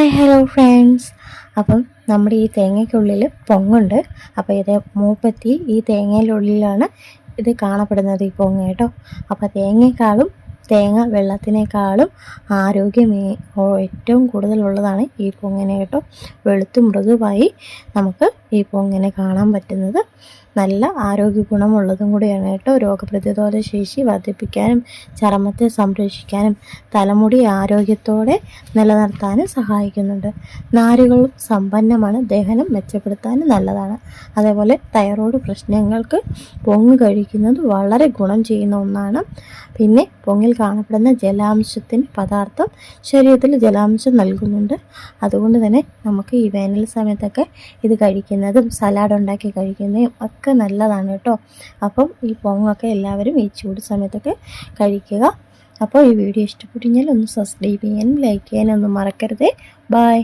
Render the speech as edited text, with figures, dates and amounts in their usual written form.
Hi hello friends. അപ്പം നമ്മുടെ ഈ തേങ്ങയ്ക്കുള്ളിൽ പൊങ്ങുണ്ട്. അപ്പോൾ ഇത് മൂപ്പെത്തി ഈ തേങ്ങയിലുള്ളിലാണ് ഇത് കാണപ്പെടുന്നത്, ഈ പൊങ്ങ കേട്ടോ. അപ്പോൾ തേങ്ങ വെള്ളത്തിനേക്കാളും ആരോഗ്യം ഏറ്റവും കൂടുതലുള്ളതാണ് ഈ പൊങ്ങിനെ കേട്ടോ. വെളുത്തും മൃദുവായി നമുക്ക് ഈ പൊങ്ങിനെ കാണാൻ പറ്റുന്നത് നല്ല ആരോഗ്യ ഗുണമുള്ളതും കൂടിയാണ് കേട്ടോ. രോഗപ്രതിരോധ ശേഷി വർദ്ധിപ്പിക്കാനും ചർമ്മത്തെ സംരക്ഷിക്കാനും തലമുടി ആരോഗ്യത്തോടെ നിലനിർത്താനും സഹായിക്കുന്നുണ്ട്. നാരുകളും സമ്പന്നമാണ്, ദഹനം മെച്ചപ്പെടുത്താനും നല്ലതാണ്. അതേപോലെ തൈറോയ്ഡ് പ്രശ്നങ്ങൾക്ക് പൊങ്ങ് കഴിക്കുന്നത് വളരെ ഗുണം ചെയ്യുന്ന ഒന്നാണ്. പിന്നെ പൊങ്ങിൽ കാണപ്പെടുന്ന ജലാംശത്തിൻ്റെ പദാർത്ഥം ശരീരത്തിൽ ജലാംശം നൽകുന്നുണ്ട്. അതുകൊണ്ട് തന്നെ നമുക്ക് ഈ വേനൽ സമയത്തൊക്കെ ഇത് കഴിക്കുന്നതും സലാഡ് ഉണ്ടാക്കി കഴിക്കുന്നതും ഒക്കെ നല്ലതാണ് കേട്ടോ. അപ്പം ഈ പൊങ്ങൊക്കെ എല്ലാവരും ഈ ചൂട് സമയത്തൊക്കെ കഴിക്കുക. അപ്പോൾ ഈ വീഡിയോ ഇഷ്ടപ്പെട്ടെങ്കിൽ ഒന്ന് സബ്സ്ക്രൈബ് ചെയ്യാനും ലൈക്ക് ചെയ്യാനും ഒന്നും മറക്കരുതേ. ബൈ.